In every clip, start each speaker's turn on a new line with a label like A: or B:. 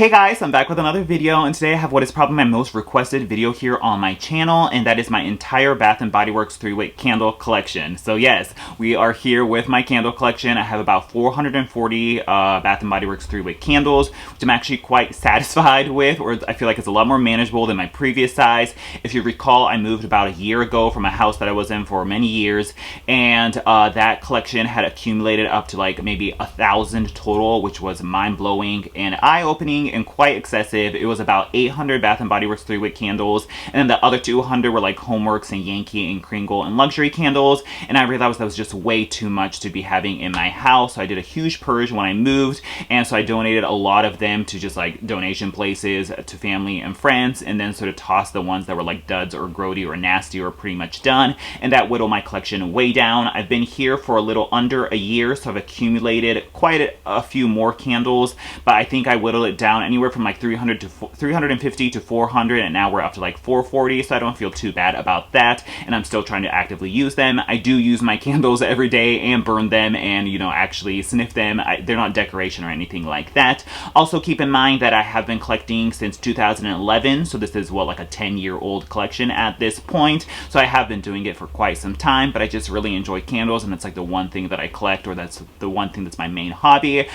A: Hey guys, I'm back with another video, and today I have what is probably my most requested video here on my channel, and that is my entire Bath & Body Works 3-wick candle collection. So yes, we are here with my candle collection. I have about 440 Bath & Body Works 3-wick candles, which I'm actually quite satisfied with, or I feel like it's a lot more manageable than my previous size. If you recall, I moved about a year ago from a house that I was in for many years, and that collection had accumulated up to like maybe 1,000 total, which was mind-blowing and eye-opening and quite excessive. It was about 800 Bath & Body Works 3-wick candles, and then the other 200 were like Homeworks and Yankee and Kringle and luxury candles, and I realized that was just way too much to be having in my house. So I did a huge purge when I moved, and so I donated a lot of them to just like donation places to family and friends, and then sort of tossed the ones that were like duds or grody or nasty or pretty much done, and that whittled my collection way down. I've been here for a little under a year, so I've accumulated quite a few more candles, but I think I whittled it down anywhere from like 350 to 400, and now we're up to like 440, so I don't feel too bad about that, and I'm still trying to actively use them. I do use my candles every day and burn them and, you know, actually sniff them. They're not decoration or anything like that. Also keep in mind that I have been collecting since 2011, so this is what, like a 10-year-old collection at this point, so I have been doing it for quite some time, but I just really enjoy candles, and it's like the one thing that I collect, or that's the one thing that's my main hobby.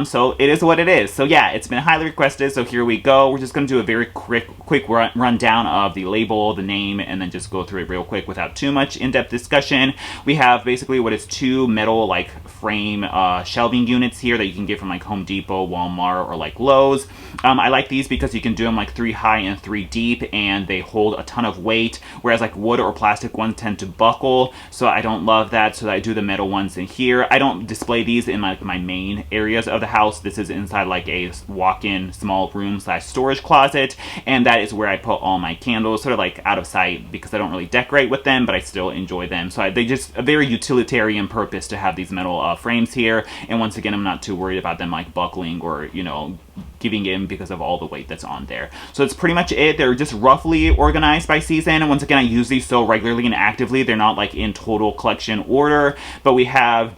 A: So it is what it is. So yeah, it's been highly requested, so here we go. We're just going to do a very quick rundown of the label, the name, and then just go through it real quick without too much in-depth discussion. We have basically what is two metal like frame shelving units here that you can get from like Home Depot, Walmart, or like Lowe's. I like these because you can do them like 3 high and 3 deep, and they hold a ton of weight, whereas like wood or plastic ones tend to buckle, so I don't love that, so I do the metal ones in here. I don't display these in my main areas of the house. This is inside like a walk-in small room / storage closet, and that is where I put all my candles, sort of like out of sight, because I don't really decorate with them, but I still enjoy them. So they just a very utilitarian purpose to have these metal frames here, and once again, I'm not too worried about them like buckling or, you know, giving in because of all the weight that's on there. So that's pretty much it. They're just roughly organized by season, and once again, I use these so regularly and actively, they're not like in total collection order, but we have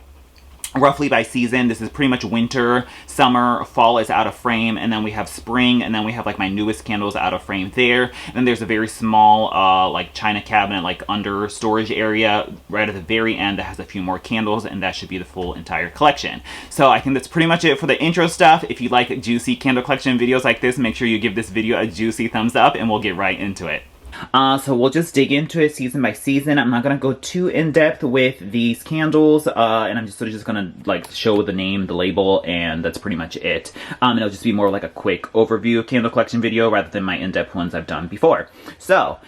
A: roughly by season. This is pretty much winter, summer, fall is out of frame, and then we have spring, and then we have like my newest candles out of frame there. And then there's a very small like china cabinet, like under storage area right at the very end that has a few more candles, and that should be the full entire collection. So I think that's pretty much it for the intro stuff. If you like juicy candle collection videos like this, make sure you give this video a juicy thumbs up, and we'll get right into it. So we'll just dig into it season by season. I'm not going to go too in-depth with these candles, and I'm just sort of just going to like show the name, the label, and that's pretty much it. And it'll just be more like a quick overview candle collection video rather than my in-depth ones I've done before. So,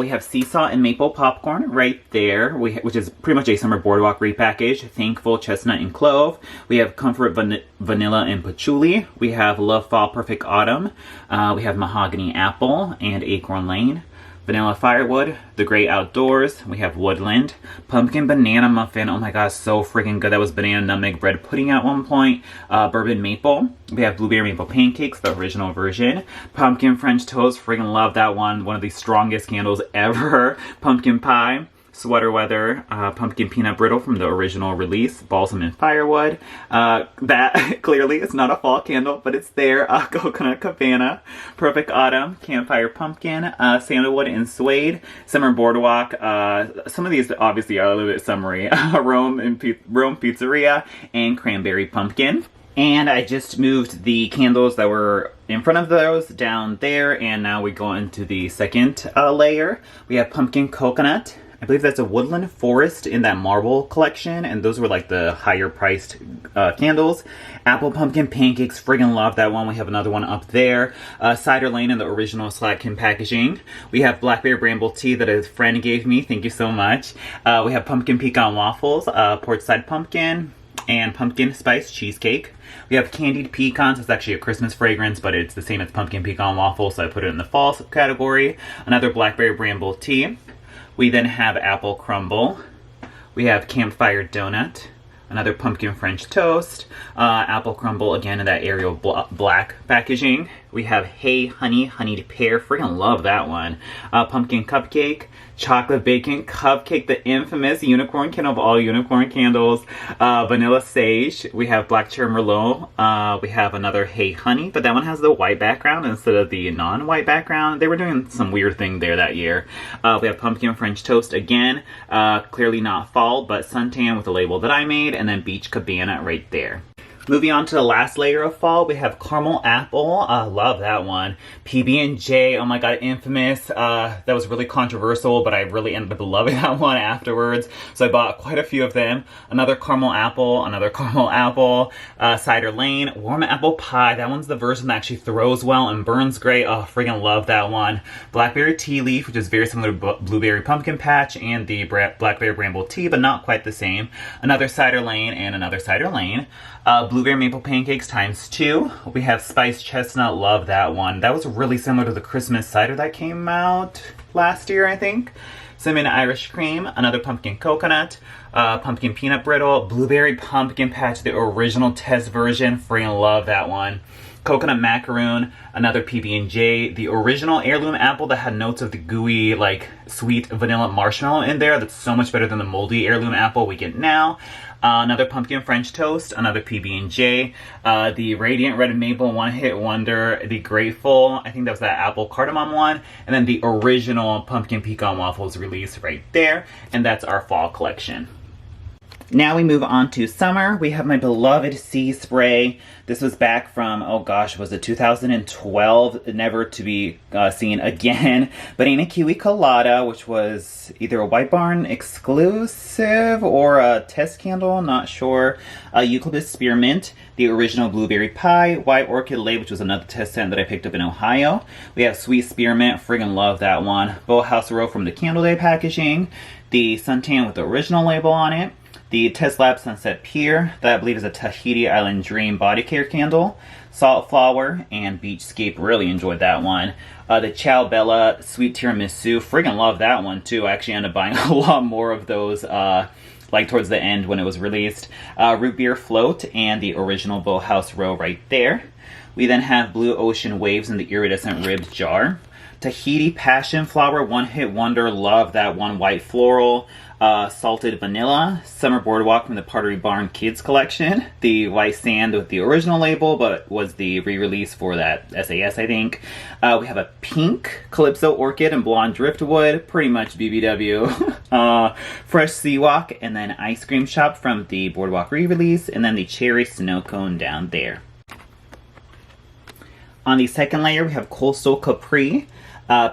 A: we have Seesaw and Maple Popcorn right there, which is pretty much a Summer Boardwalk repackage. Thankful Chestnut and Clove. We have Comfort Vanilla and Patchouli. We have Love Fall Perfect Autumn. We have Mahogany Apple and Acorn Lane. Vanilla Firewood, The Great Outdoors, we have Woodland, Pumpkin Banana Muffin, oh my gosh, so freaking good. That was banana nutmeg bread pudding at one point. Bourbon Maple, we have Blueberry Maple Pancakes, the original version. Pumpkin French Toast, freaking love that one the strongest candles ever. Pumpkin Pie, Sweater Weather, Pumpkin Peanut Brittle from the original release, Balsam and Firewood. That clearly is not a fall candle, but it's there. Coconut Cabana, Perfect Autumn, Campfire Pumpkin, Sandalwood and Suede, Summer Boardwalk. Some of these obviously are a little bit summery. Rome Pizzeria, and Cranberry Pumpkin. And I just moved the candles that were in front of those down there, and now we go into the second layer. We have Pumpkin Coconut. I believe that's a Woodland Forest in that marble collection, and those were like the higher priced candles. Apple Pumpkin Pancakes, friggin' love that one. We have another one up there. Cider Lane in the original Slatkin packaging. We have Blackberry Bramble Tea that a friend gave me, thank you so much. We have Pumpkin Pecan Waffles, Portside Pumpkin, and Pumpkin Spice Cheesecake. We have Candied Pecans. It's actually a Christmas fragrance, but it's the same as Pumpkin Pecan Waffle, so I put it in the fall category. Another Blackberry Bramble Tea. We then have Apple Crumble. We have Campfire Donut. another pumpkin French toast, apple crumble, again in that Arial black packaging. We have Hey Honey, honeyed pear, freaking love that one. Pumpkin cupcake, chocolate bacon cupcake, the infamous unicorn candle of all unicorn candles, vanilla sage. We have black cherry merlot. We have another Hey Honey, but that one has the white background instead of the non-white background. They were doing some weird thing there that year. We have pumpkin French toast again, clearly not fall, but suntan with the label that I made, and then beach cabana right there. Moving on to the last layer of fall, we have caramel apple. Love that one. PB&J, oh my god, infamous. That was really controversial, but I really ended up loving that one afterwards. So I bought quite a few of them. Another caramel apple, Cider Lane, warm apple pie. That one's the version that actually throws well and burns great. Oh, friggin' love that one. Blackberry tea leaf, which is very similar to blueberry pumpkin patch and the blackberry bramble tea, but not quite the same. Another Cider Lane and another Cider Lane. Blueberry maple pancakes ×2. We have spiced chestnut, love that one. That was really similar to the Christmas cider that came out last year, I think. Cinnamon Irish cream, another pumpkin coconut, pumpkin peanut brittle, blueberry pumpkin patch, the original test version, freaking love that one. Coconut macaroon, another PB&J, the original heirloom apple that had notes of the gooey, like, sweet vanilla marshmallow in there. That's so much better than the moldy heirloom apple we get now. Another pumpkin French toast, another PB&J, the Radiant Red Maple One Hit Wonder, the Grateful, I think that was that apple cardamom one, and then the original pumpkin pecan waffles released right there, and that's our fall collection. Now we move on to summer. We have my beloved Sea Spray. This was back from, oh gosh, was it 2012? Never to be seen again. Banana Kiwi Colada, which was either a White Barn exclusive or a test candle, not sure. Eucalyptus Spearmint, the original Blueberry Pie, White Orchid Lay, which was another test scent that I picked up in Ohio. We have Sweet Spearmint, friggin' love that one. Boathouse Row from the Candle Day packaging. The Suntan with the original label on it. The Test Lab Sunset Pier, that I believe is a Tahiti Island Dream body care candle. Salt Flower and Beachscape, really enjoyed that one. The Ciao Bella Sweet Tiramisu, friggin' love that one too. I actually ended up buying a lot more of those like towards the end when it was released. Root Beer Float and the original Boathouse Row right there. We then have Blue Ocean Waves in the iridescent ribbed jar. Tahiti Passion Flower, One Hit Wonder, love that one. White Floral. Salted Vanilla, Summer Boardwalk from the Pottery Barn Kids Collection, the White Sand with the original label, but was the re-release for that SAS, I think. We have a pink Calypso Orchid and Blonde Driftwood, pretty much BBW. Fresh Sea Walk, and then Ice Cream Shop from the Boardwalk re-release, and then the Cherry Snow Cone down there. On the second layer, we have Coastal Capri.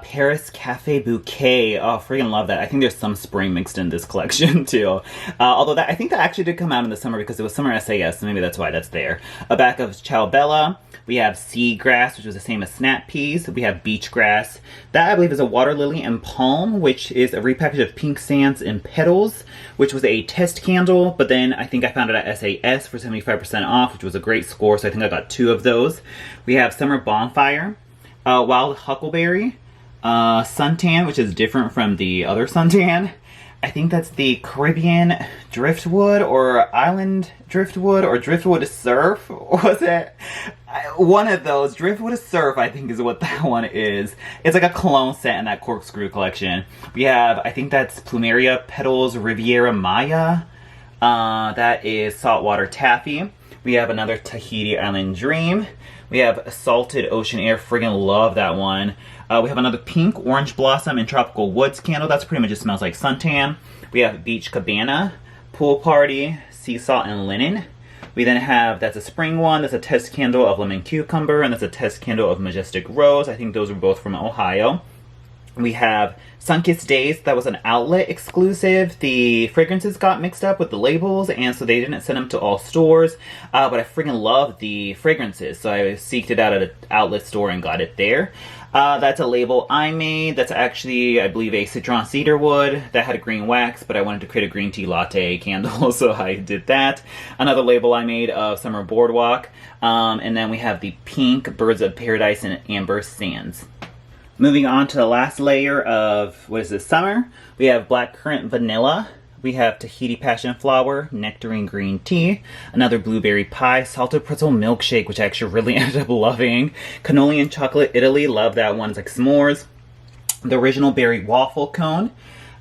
A: Paris Cafe Bouquet. Oh, freaking love that. I think there's some spring mixed in this collection too. Although I think that actually did come out in the summer because it was summer SAS, so maybe that's why that's there. A back of Ciao Bella. We have Seagrass, which was the same as Snap Peas. We have Beach Grass. That I believe is a Water Lily and Palm, which is a repackage of Pink Sands and Petals, which was a test candle, but then I think I found it at SAS for 75% off, which was a great score, so I think I got 2 of those. We have Summer Bonfire. Wild Huckleberry, Suntan, which is different from the other Suntan. I think that's the Caribbean Driftwood or Island Driftwood or Driftwood Surf, was it? One of those. Driftwood Surf, I think is what that one is. It's like a cologne set in that Corkscrew collection. We have, I think that's Plumeria Petals Riviera Maya. That is Saltwater Taffy. We have another Tahiti Island Dream. We have Salted Ocean Air, friggin' love that one. We have another Pink Orange Blossom and Tropical Woods candle. That's pretty much just smells like suntan. We have Beach Cabana, Pool Party, Sea Salt and Linen. We then have, that's a spring one, that's a test candle of Lemon Cucumber, and that's a test candle of Majestic Rose. I think those were both from Ohio. We have Sunkissed Days, that was an outlet exclusive. The fragrances got mixed up with the labels, and so they didn't send them to all stores. But I friggin' love the fragrances, so I seeked it out at an outlet store and got it there. That's a label I made. That's actually, I believe, a Citron Cedar Wood that had a green wax, but I wanted to create a green tea latte candle, so I did that. Another label I made of Summer Boardwalk. And then we have the pink Birds of Paradise and Amber Sands. Moving on to the last layer of, what is this, summer? We have Blackcurrant Vanilla, We have Tahiti Passion Flower, Nectarine Green Tea, another Blueberry Pie, Salted Pretzel Milkshake, which I actually really ended up loving, Cannoli and Chocolate Italy, love that one, it's like s'mores, the original Berry Waffle Cone.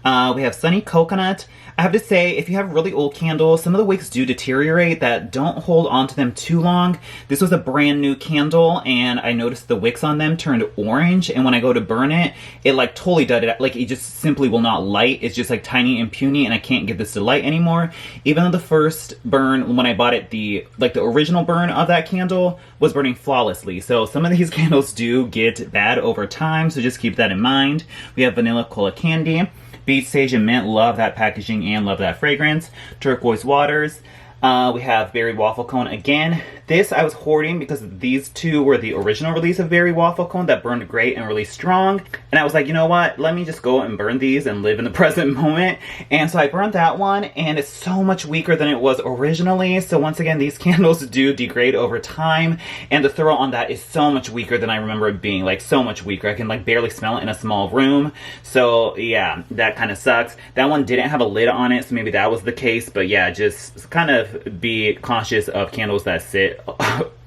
A: We have Sunny Coconut. I have to say, if you have really old candles, some of the wicks do deteriorate, that don't hold on to them too long. This was a brand new candle, and I noticed the wicks on them turned orange, and when I go to burn it, it like totally dudded out. Like, it just simply will not light. It's just like tiny and puny, and I can't get this to light anymore. Even though the first burn, when I bought it, the original burn of that candle was burning flawlessly. So some of these candles do get bad over time, so just keep that in mind. We have Vanilla Cola Candy, Beach Sage and Mint, love that packaging and love that fragrance. Turquoise Waters. We have Berry Waffle Cone again. This I was hoarding because these two were the original release of Berry Waffle Cone that burned great and really strong. And I was like, you know what? Let me just go and burn these and live in the present moment. And so I burned that one, and it's so much weaker than it was originally. So once again, these candles do degrade over time. And the throw on that is so much weaker than I remember it being. Like, so much weaker. I can like barely smell it in a small room. So yeah, that kind of sucks. That one didn't have a lid on it, so maybe that was the case. But yeah, just kind of be cautious of candles that sit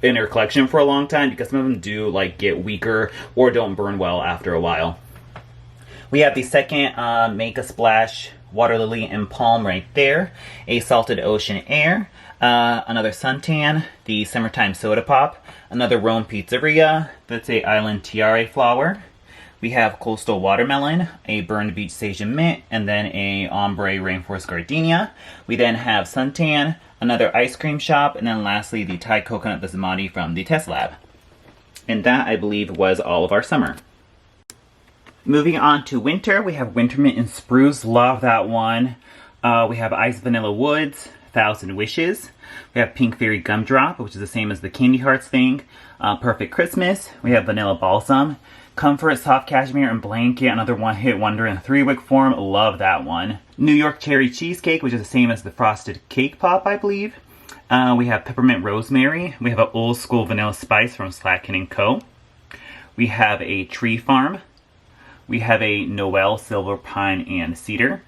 A: in your collection for a long time, because some of them do like get weaker or don't burn well after a while. We have the second Make a Splash Water Lily and Palm right there, a Salted Ocean Air, another Suntan, the Summertime Soda Pop, another Rome Pizzeria, that's a Island Tiare Flower. We have Coastal Watermelon, a Burned Beach Sage and Mint, and then a Ombre Rainforest Gardenia. We then have Suntan, another Ice Cream Shop, and then lastly the Thai Coconut Basmati from the Test Lab. And that, I believe, was all of our summer. Moving on to winter, we have Winter Mint and Spruce, love that one. We have Ice Vanilla Woods, Thousand Wishes. We have Pink Fairy Gumdrop, which is the same as the Candy Hearts thing. Perfect Christmas. We have Vanilla Balsam, Comfort Soft Cashmere and Blanket, another one-hit wonder in 3-wick form, love that one. New York Cherry Cheesecake, which is the same as the Frosted Cake Pop, I believe. We have Peppermint Rosemary. We have an Old School Vanilla Spice from Slatkin Co. We have a Tree Farm. We have a Noel Silver Pine and Cedar.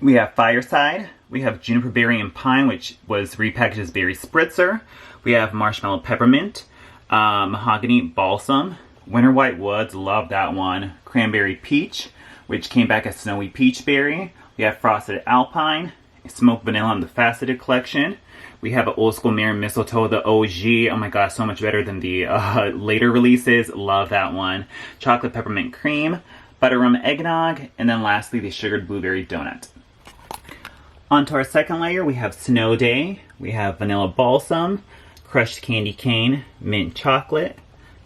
A: We have Fireside. We have Juniper Berry and Pine, which was repackaged as Berry Spritzer. We have Marshmallow Peppermint. Mahogany Balsam. Winter White Woods, love that one. Cranberry Peach, which came back as Snowy Peach Berry. We have Frosted Alpine, Smoked Vanilla in the Faceted Collection. We have an Old School Mary Mistletoe, the OG. Oh my gosh, so much better than the later releases. Love that one. Chocolate Peppermint Cream, Butterrum Eggnog, and then lastly the Sugared Blueberry Donut. On to our second layer, we have Snow Day. We have Vanilla Balsam, Crushed Candy Cane, Mint Chocolate,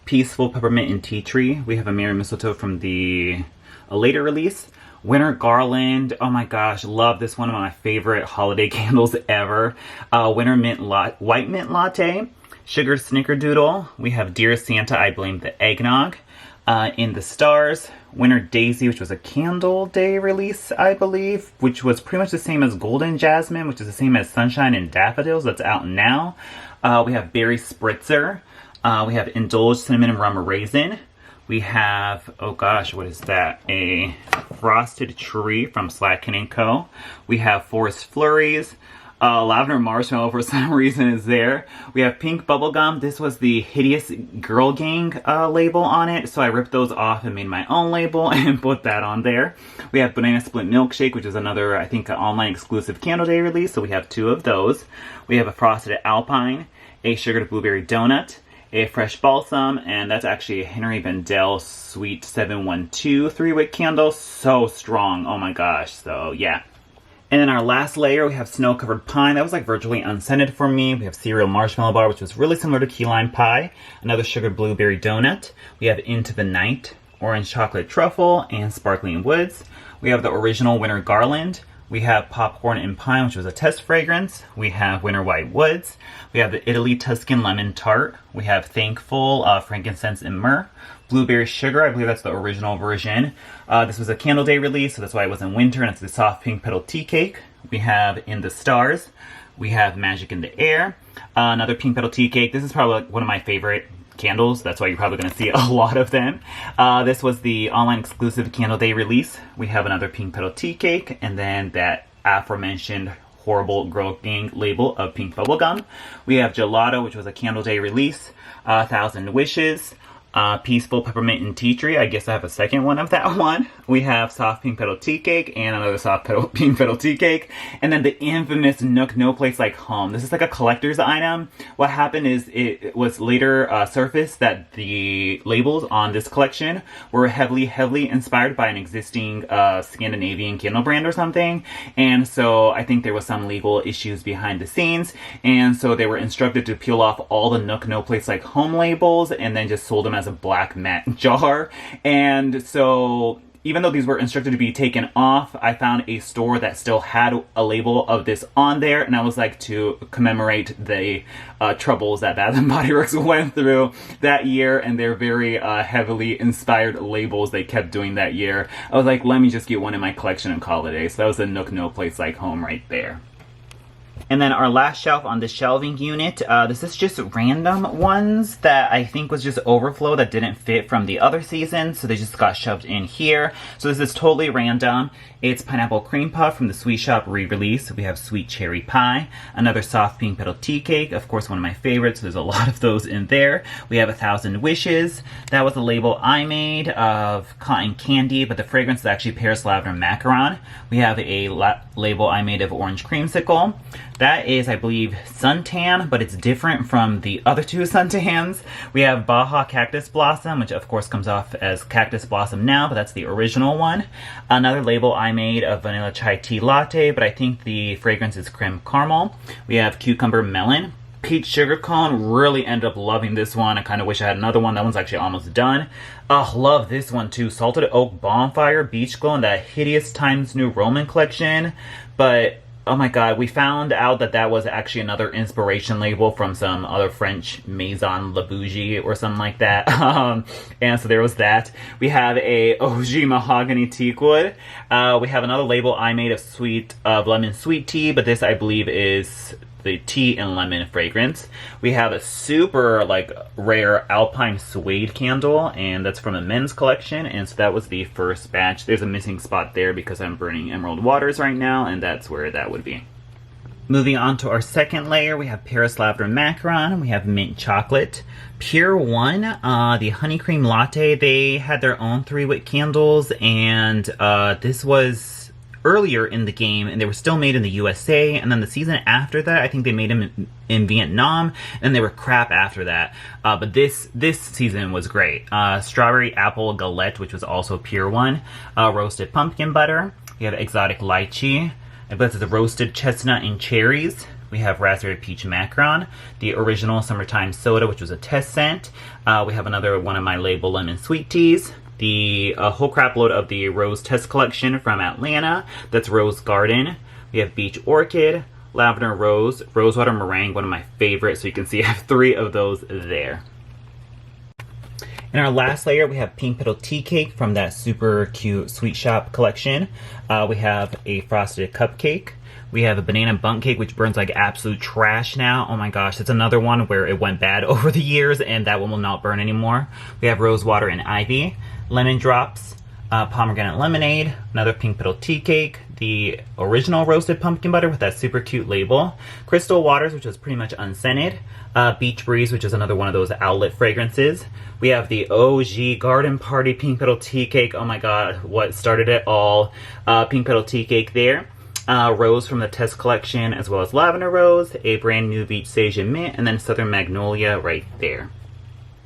A: Peaceful Peppermint and Tea Tree. We have a Mary Mistletoe from the later release. Winter Garland. Oh my gosh, love this one. Of my favorite holiday candles ever. Winter White Mint Latte. Sugar Snickerdoodle. We have Dear Santa, I Blame the Eggnog. In the Stars. Winter Daisy, which was a Candle Day release, I believe, which was pretty much the same as Golden Jasmine, which is the same as Sunshine and Daffodils. That's out now. We have Berry Spritzer. We have Indulge Cinnamon and Rum Raisin. We have, oh gosh, what is that? A Frosted Tree from Slatkin Co. We have Forest Flurries. Lavender Marshmallow for some reason is there. We have Pink Bubblegum. This was the Hideous Girl Gang label on it, so I ripped those off and made my own label and put that on there. We have Banana Split Milkshake, which is another, I think, online exclusive Candle Day release, so we have 2 of those. We have a Frosted Alpine, a Sugared Blueberry Donut, a Fresh Balsam, and that's actually a Henry Vendel Sweet 712 3-wick candle. So strong, oh my gosh, so yeah. And then our last layer, we have Snow Covered Pine. That was like virtually unscented for me. We have Cereal Marshmallow Bar, which was really similar to Key Lime Pie. Another Sugared Blueberry Donut. We have Into the Night, Orange Chocolate Truffle, and Sparkling Woods. We have the original Winter Garland. We have Popcorn and Pine, which was a test fragrance. We have Winter White Woods. We have the Italy Tuscan Lemon Tart. We have Thankful, Frankincense and Myrrh. Blueberry Sugar, I believe that's the original version. This was a Candle Day release, so that's why it was in winter, and it's the Soft Pink Petal Tea Cake. We have In the Stars. We have Magic in the Air. Another Pink Petal Tea Cake. This is probably one of my favorite candles. That's why you're probably going to see a lot of them. This was the online exclusive Candle Day release. We have another Pink Petal Tea Cake, and then that aforementioned horrible girl gang label of pink bubblegum. We have Gelato, which was a Candle Day release, 1,000 Wishes, Peaceful Peppermint and Tea Tree. I guess I have a second one of that one. We have Soft Pink Petal Tea Cake and another Soft Pink Petal Tea Cake. And then the infamous Nook No Place Like Home. This is like a collector's item. What happened is it was later surfaced that the labels on this collection were heavily inspired by an existing Scandinavian candle brand or something. And so I think there was some legal issues behind the scenes. And so they were instructed to peel off all the Nook No Place Like Home labels and then just sold them as a black matte jar. And so even though these were instructed to be taken off, I found a store that still had a label of this on there, and I was like, to commemorate the troubles that Bath & Body Works went through that year and their very heavily inspired labels they kept doing that year. I was like, let me just get one in my collection and call it a day. So that was a Nook No Place Like Home right there. And then our last shelf on the shelving unit, this is just random ones that I think was just overflow that didn't fit from the other season, so they just got shoved in here. So this is totally random. It's Pineapple Cream Puff from the Sweet Shop re-release. We have Sweet Cherry Pie, another Soft Pink Petal Tea Cake, of course one of my favorites, there's a lot of those in there. We have 1,000 Wishes. That was a label I made of cotton candy, but the fragrance is actually Paris Lavender Macaron. We have a label I made of Orange Creamsicle. That is, I believe, Suntan, but it's different from the other two Suntans. We have Baja Cactus Blossom, which of course comes off as Cactus Blossom now, but that's the original one. Another label I made of Vanilla Chai Tea Latte, but I think the fragrance is Creme Caramel. We have Cucumber Melon. Peach Sugar Cone, really ended up loving this one. I kind of wish I had another one. That one's actually almost done. Love this one too. Salted Oak Bonfire Beach Glow in that hideous Times New Roman collection. But oh my god, we found out that that was actually another inspiration label from some other French Maison La Bougie or something like that. And so there was that. We have a OG Mahogany Teakwood. We have another label I made of lemon sweet tea, but this I believe is the tea and lemon fragrance. We have a super rare Alpine Suede candle, and that's from a men's collection, and so that was the first batch. There's a missing spot there because I'm burning Emerald Waters right now, and that's where that would be. Moving on to our second layer, we have Paris Lavender Macaron, we have Mint Chocolate, Pure One, the Honey Cream Latte. They had their own 3-wick candles, and this was earlier in the game, and they were still made in the USA, and then the season after that, I think they made them in Vietnam, and they were crap after that. But this season was great. Strawberry Apple Galette, which was also Pure One, Roasted Pumpkin Butter. We have Exotic Lychee. I believe it's the Roasted Chestnut and Cherries. We have Raspberry Peach Macaron, the original Summertime Soda, which was a test scent. We have another one of my label Lemon Sweet Teas. The whole crap load of the Rose Test Collection from Atlanta. That's Rose Garden. We have Beach Orchid, Lavender Rose, Rosewater Meringue, one of my favorites. So you can see I have 3 of those there. In our last layer, we have Pink Petal Tea Cake from that super cute Sweet Shop collection. We have a Frosted Cupcake. We have a Banana Bundt Cake, which burns like absolute trash now. Oh my gosh, it's another one where it went bad over the years, and that one will not burn anymore. We have Rosewater and Ivy, Lemon Drops, Pomegranate Lemonade, another Pink Petal Tea Cake, the original Roasted Pumpkin Butter with that super cute label, Crystal Waters, which is pretty much unscented, Beach Breeze, which is another one of those outlet fragrances. We have the OG Garden Party Pink Petal Tea Cake. Oh my god, what started it all? Pink Petal Tea Cake there. Rose from the Test Collection, as well as Lavender Rose, a brand new Beach Sage and Mint, and then Southern Magnolia right there.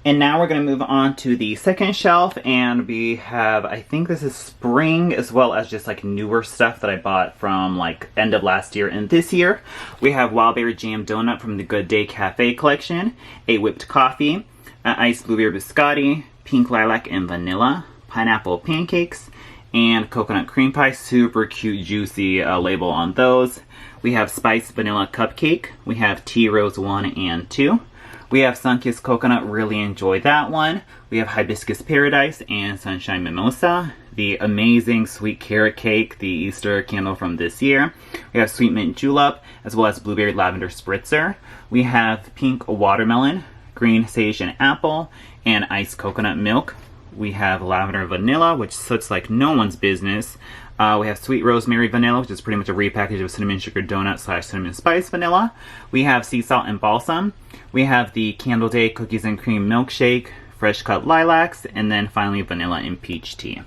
A: And now we're going to move on to the second shelf, and we have, I think this is spring, as well as just newer stuff that I bought from end of last year and this year. We have Wildberry Jam Donut from the Good Day Cafe collection, a whipped coffee, iced blueberry biscotti, pink lilac and vanilla, pineapple pancakes, and coconut cream pie. Super cute, juicy label on those. We have spiced vanilla cupcake. We have Tea Rose 1 and 2. We have Sunkissed Coconut, really enjoyed that one. We have Hibiscus Paradise and Sunshine Mimosa. The amazing Sweet Carrot Cake, the Easter candle from this year. We have Sweet Mint Julep, as well as Blueberry Lavender Spritzer. We have Pink Watermelon, Green Sage and Apple, and Iced Coconut Milk. We have Lavender Vanilla, which sits like no one's business. We have Sweet Rosemary Vanilla, which is pretty much a repackage of Cinnamon Sugar Donut / Cinnamon Spice Vanilla. We have Sea Salt and Balsam. We have the Candle Day Cookies and Cream Milkshake, Fresh Cut Lilacs, and then finally Vanilla and Peach Tea.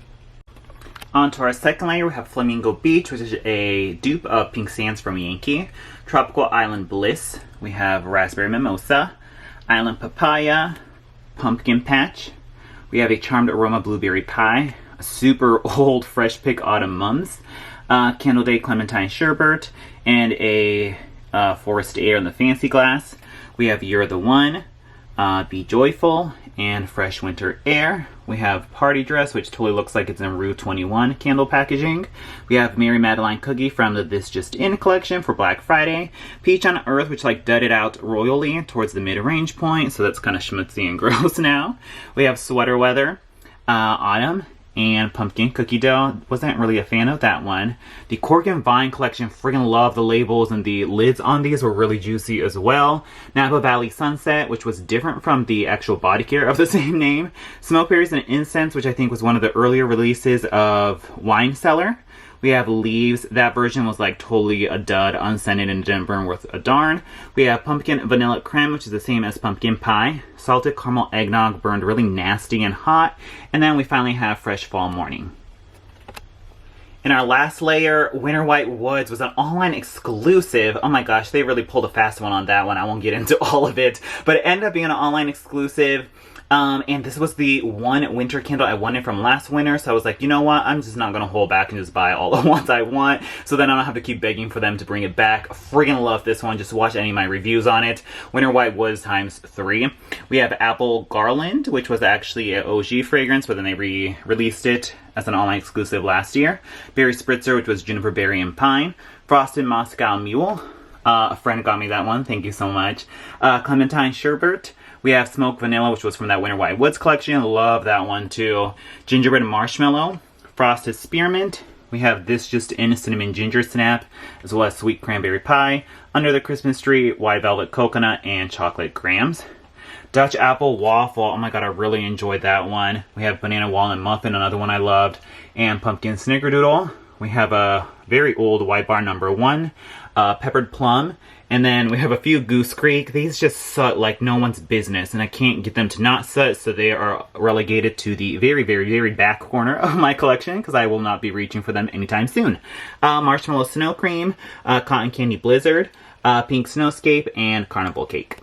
A: On to our second layer, we have Flamingo Beach, which is a dupe of Pink Sands from Yankee. Tropical Island Bliss. We have Raspberry Mimosa. Island Papaya. Pumpkin Patch. We have a Charmed Aroma Blueberry Pie. A super old Fresh Pick Autumn Mums. Candle Day Clementine Sherbet. And a Forest Air in the Fancy Glass. We have You're the One. Be Joyful. And Fresh Winter Air. We have Party Dress, which totally looks like it's in Rue 21 candle packaging. We have Mary Madeline Cookie from the This Just In collection for Black Friday. Peach on Earth, which like dudded out royally towards the mid-range point, so that's kind of schmutzy and gross now. We have Sweater Weather, Autumn, and Pumpkin Cookie Dough. Wasn't really a fan of that one. The Cork and Vine collection, friggin' love the labels, and the lids on these were really juicy as well. Napa Valley Sunset, which was different from the actual body care of the same name. Smoke Berries and Incense, which I think was one of the earlier releases of Wine Cellar. We have Leaves. That version was like totally a dud, unscented, and didn't burn worth a darn. We have Pumpkin Vanilla Creme, which is the same as Pumpkin Pie. Salted Caramel Eggnog, burned really nasty and hot. And then we finally have Fresh Fall Morning. In our last layer, Winter White Woods was an online exclusive. Oh my gosh, they really pulled a fast one on that one. I won't get into all of it. But it ended up being an online exclusive. And this was the one winter candle I wanted from last winter, so I was like, you know what, I'm just not gonna hold back and just buy all the ones I want, so then I don't have to keep begging for them to bring it back. Friggin' love this one. Just watch any of my reviews on it. Winter White Woods ×3. We have Apple Garland, which was actually an OG fragrance, but then they re-released it as an online exclusive last year. Berry Spritzer, which was Juniper Berry and Pine. Frosted Moscow Mule. A friend got me that one, thank you so much. Clementine Sherbet. We have Smoked Vanilla, which was from that Winter White Woods collection. Love that one too. Gingerbread Marshmallow. Frosted Spearmint. We have This Just In Cinnamon Ginger Snap, as well as Sweet Cranberry Pie. Under the Christmas Tree, White Velvet Coconut, and Chocolate Grams. Dutch Apple Waffle. Oh my god, I really enjoyed that one. We have Banana Walnut Muffin, another one I loved. And Pumpkin Snickerdoodle. We have a very old White Bar number 1. Peppered Plum. And then we have a few Goose Creek. These just sut like no one's business, and I can't get them to not sut, so they are relegated to the very, very, very back corner of my collection, because I will not be reaching for them anytime soon. Marshmallow Snow Cream, Cotton Candy Blizzard, Pink Snowscape, and Carnival Cake.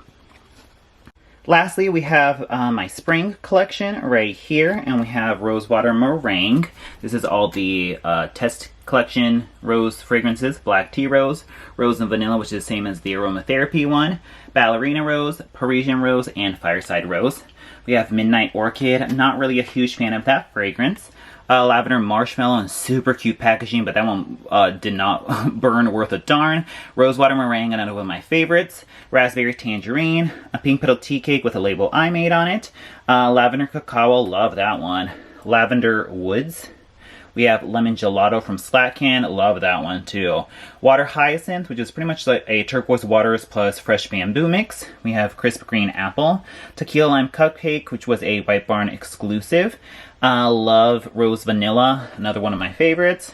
A: Lastly, we have my spring collection right here, and we have Rosewater Meringue. This is all the test collection rose fragrances. Black Tea Rose, Rose and Vanilla, which is the same as the Aromatherapy one, Ballerina Rose, Parisian Rose, and Fireside Rose. We have Midnight Orchid. Not really a huge fan of that fragrance. Lavender Marshmallow and super cute packaging, but that one did not burn worth a darn. Rosewater Meringue, another one of my favorites. Raspberry Tangerine, a Pink Petal Tea Cake with a label I made on it. Lavender Cacao, love that one. Lavender Woods. We have Lemon Gelato from Slatkin, love that one too. Water Hyacinth, which is pretty much like a turquoise waters plus fresh bamboo mix. We have Crisp Green Apple. Tequila Lime Cupcake, which was a White Barn exclusive. Love Rose Vanilla, another one of my favorites.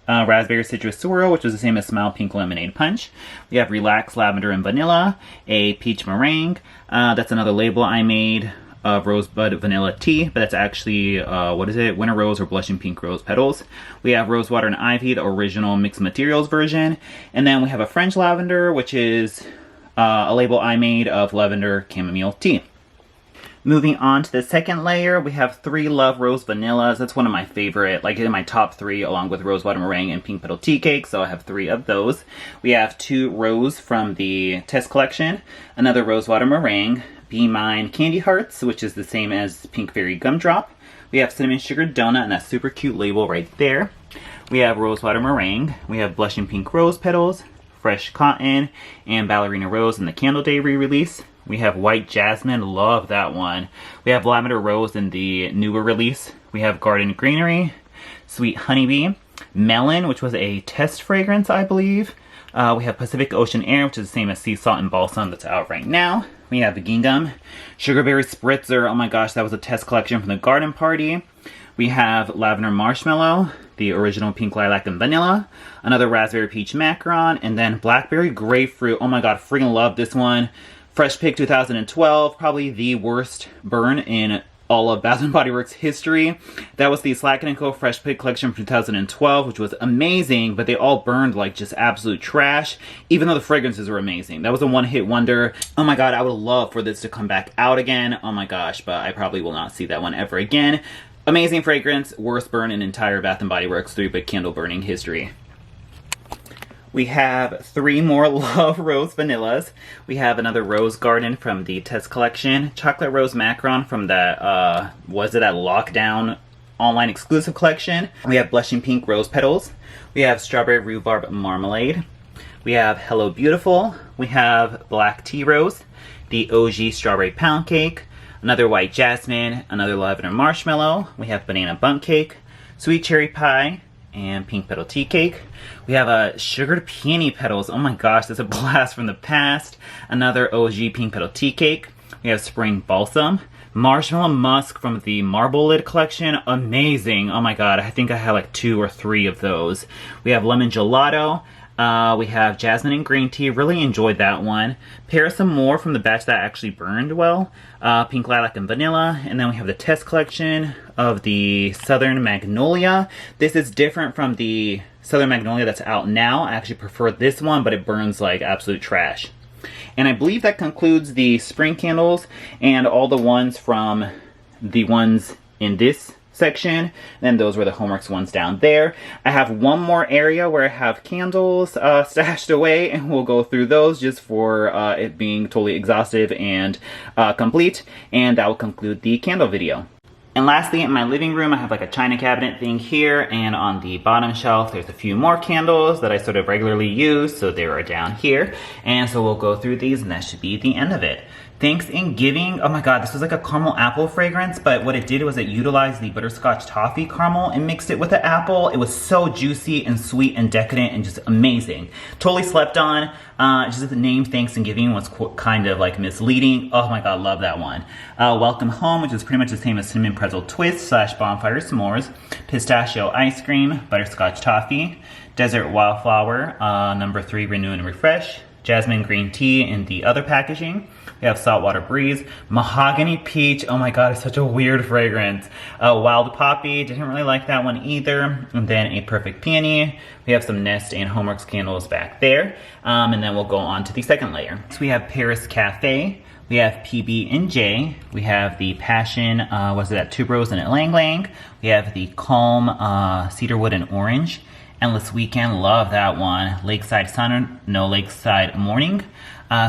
A: Raspberry Citrus Swirl, which is the same as Smile Pink Lemonade Punch. We have Relax Lavender and Vanilla. A Peach Meringue. That's another label I made of Rosebud Vanilla Tea, but that's actually, what is it? Winter Rose or Blushing Pink Rose Petals. We have Rosewater and Ivy, the original mixed materials version. And then we have a French Lavender, which is a label I made of Lavender Chamomile Tea. Moving on to the second layer, we have 3 Love Rose Vanillas. That's one of my favorite, like in my top 3, along with Rosewater Meringue and Pink Petal Tea Cake, so I have 3 of those. We have 2 Rose from the test collection, another Rosewater Meringue, Be Mine Candy Hearts, which is the same as Pink Fairy Gumdrop. We have Cinnamon Sugar Donut and that super cute label right there. We have Rosewater Meringue. We have Blushing Pink Rose Petals, Fresh Cotton, and Ballerina Rose in the Candle Day re-release. We have White Jasmine, love that one. We have Lavender Rose in the newer release. We have Garden Greenery, Sweet Honeybee, Melon, which was a test fragrance, I believe. We have Pacific Ocean Air, which is the same as Sea Salt and Balsam that's out right now. We have the Gingham, Sugarberry Spritzer, oh my gosh, that was a test collection from the Garden Party. We have Lavender Marshmallow, the original Pink Lilac and Vanilla, another Raspberry Peach Macaron, and then Blackberry Grapefruit. Oh my god, freaking love this one. Fresh Pick 2012, probably the worst burn in all of Bath & Body Works history. That was the Slatkin Co Fresh Pick collection from 2012, which was amazing, but they all burned like just absolute trash, even though the fragrances were amazing. That was a one-hit wonder. Oh my god, I would love for this to come back out again. Oh my gosh, but I probably will not see that one ever again. Amazing fragrance, worst burn in entire Bath & Body Works 3-wick candle burning history. We have 3 more Love Rose Vanillas. We have another Rose Garden from the Test Collection. Chocolate Rose Macaron from that, was it that Lockdown online exclusive collection. We have Blushing Pink Rose Petals. We have Strawberry Rhubarb Marmalade. We have Hello Beautiful. We have Black Tea Rose. The OG Strawberry Pound Cake. Another White Jasmine. Another Lavender Marshmallow. We have Banana Bundt Cake. Sweet Cherry Pie. And Pink Petal Tea Cake. We have a Sugared Peony Petals. Oh my gosh, that's a blast from the past. Another OG Pink Petal Tea Cake. We have Spring Balsam. Marshmallow Musk from the Marble Lid collection. Amazing. Oh my god, I think I had like 2 or 3 of those. We have Lemon Gelato. We have Jasmine and Green Tea. Really enjoyed that one. Pair some more from the batch that actually burned well. Pink Lilac and Vanilla. And then we have the Test Collection of the Southern Magnolia. This is different from the Southern Magnolia that's out now. I actually prefer this one, but it burns like absolute trash. And I believe that concludes the spring candles and all the ones from the ones in this section. Then those were the Homeworks ones down there. I have one more area where I have candles stashed away, and we'll go through those just for it being totally exhaustive and complete. And that will conclude the candle video. And lastly, in my living room, I have like a china cabinet thing here, and on the bottom shelf, there's a few more candles that I sort of regularly use, so they are down here. And so we'll go through these, and that should be the end of it. Thanks and Giving. Oh my god, this was like a caramel apple fragrance, but what it did was it utilized the butterscotch toffee caramel and mixed it with the apple. It was so juicy and sweet and decadent and just amazing. Totally slept on. Just the name Thanks and Giving was kind of like misleading. Oh my god, love that one. Welcome Home, which is pretty much the same as Cinnamon Pretzel Twist / Bonfire S'mores. Pistachio Ice Cream, Butterscotch Toffee. Desert Wildflower, number 3, Renew and Refresh. Jasmine Green Tea in the other packaging. We have Saltwater Breeze. Mahogany Peach. Oh my god, it's such a weird fragrance. Wild Poppy. Didn't really like that one either. And then a Perfect Peony. We have some Nest and Homeworks candles back there. And then we'll go on to the second layer. So we have Paris Cafe. We have PB&J. We have the Passion, was it at Tuberose and at Lang Lang. We have the Calm Cedarwood and Orange. Endless Weekend, love that one. Lakeside Sun, no, Lakeside Morning.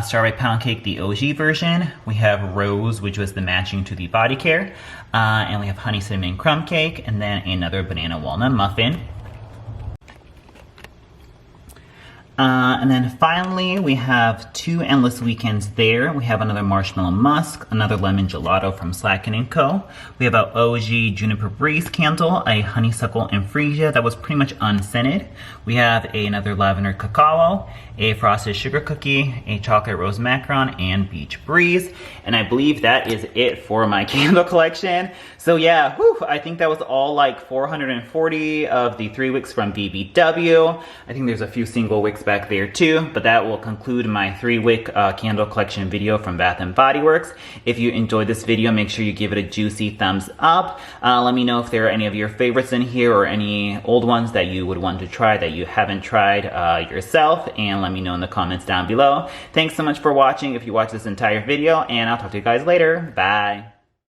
A: Strawberry Pound Cake, the OG version. We have Rose, which was the matching to the Body Care. And we have Honey Cinnamon Crumb Cake, and then another Banana Walnut Muffin. And then finally, we have 2 Endless Weekends there. We have another Marshmallow Musk, another Lemon Gelato from Slatkin Co. We have an OG Juniper Breeze candle, a Honeysuckle and Freesia that was pretty much unscented. We have another Lavender Cacao, a Frosted Sugar Cookie, a Chocolate Rose Macaron, and Beach Breeze. And I believe that is it for my candle collection. So yeah, whew, I think that was all like 440 of the 3 wicks from BBW. I think there's a few single wicks back there too, but that will conclude my 3-wick candle collection video from Bath & Body Works. If you enjoyed this video, make sure you give it a juicy thumbs up. Let me know if there are any of your favorites in here or any old ones that you would want to try that you haven't tried yourself, and let me know in the comments down below. Thanks so much for watching if you watched this entire video, and I'll talk to you guys later. Bye.